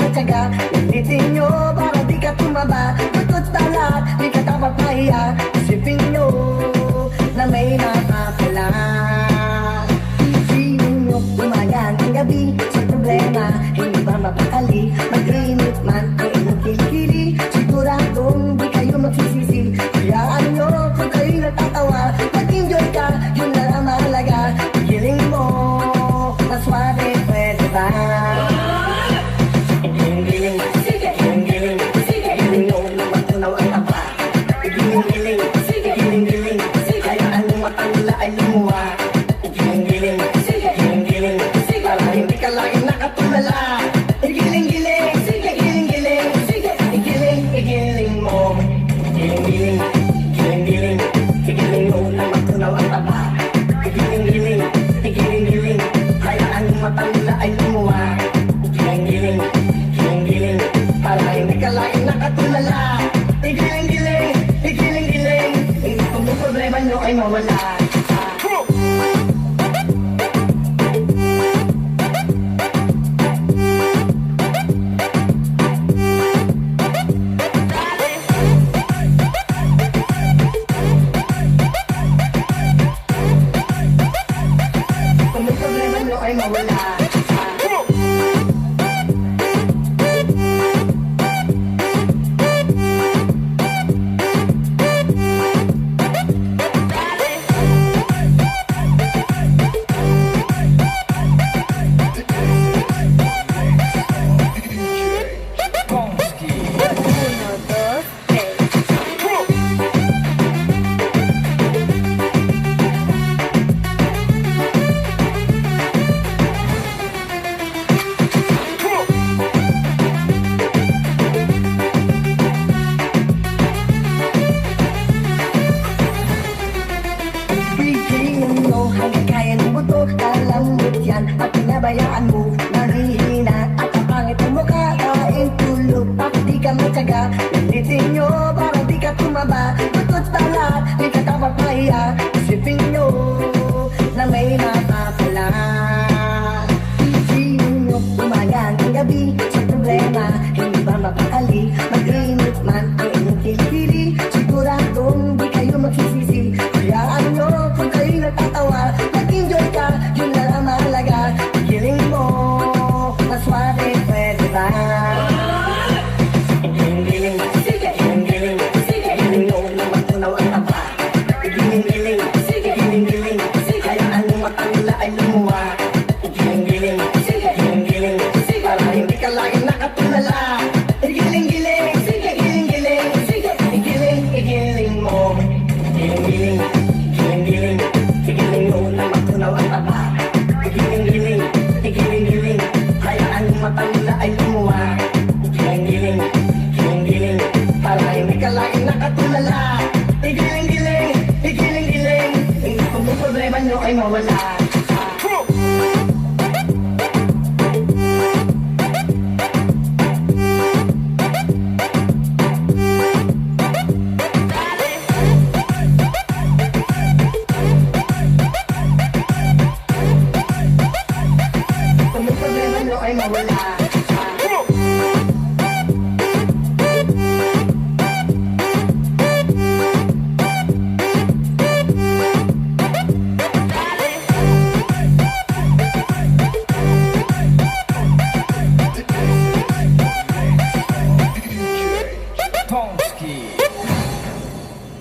matyaga. Pilitin nyo para di ka tumaba. Tutot talat, di ka dapat mahiya. Isipin nyo na may nakakala. Isipin nyo umaga hanggang gabi. Sa problema, hindi ba mapakali? Mag-init man ang inyong kilikili. Siguradong di kayo magsisisi. Hayaan nyo kung kayo'y natatawa. Mag-enjoy ka, yun lang ang mahalaga. Pigiling mo na suave, pwede ba? Giling-giling, giling-giling, giling mo na matunaw ang taba. Giling-giling, giling-giling, hayaan mo matangla ay lumuha. Giling-giling, giling-giling, para hindi ka lagi nakatulala. Giling-giling, giling-giling, giling mo. Giling-giling, giling-giling, giling mo na matunaw ang taba. Giling-giling, giling-giling, hayaan mo matangla ay lumuha. Giling-giling, giling-giling, para hindi ka lagi nakatulala. Giling-giling, giling-giling, kung yung problema nyo ay mawala. Kung yung problema nyo ay mawala. Pipiliin mo hanggang kaya ng buto. Kalambot yan at pinabayaan mo. Nangihina at kapangit ang mukha. Kain tulog at di ka matyaga. Pilitin nyo para di ka tumaba. Tutot talat, di ka dapat mahiya. Isipin nyo na may nakakala. Isipin nyo umaga hanggang gabi. Sa problema, hindi ba mapakali? Mag-init man ang inyong kilikili. Siguradong di kayo magsisisi. Hayaan nyo kung kayo'y natatawa. Mag-enjoy ka, yun lang ang mahalaga. Pigiling mo na suave, pwede ba? Giling-giling, giling-giling, giling mo na matunaw ang taba. Giling-giling, giling-giling, hayaan mo matangla ay lumuha. Giling-giling, giling-giling, para hindi ka lagi nakatulala. Giling-giling, giling-giling, giling mo. Giling-giling, giling-giling, giling mo na matunaw ang taba. Giling-giling, giling-giling, hayaan mo matangla ay lumuha. Giling-giling, giling-giling, para hindi ka lagi nakatulala. Giling-giling, giling-giling, kung yung problema nyo ay mawala. Kung yung problema nyo ay mawala.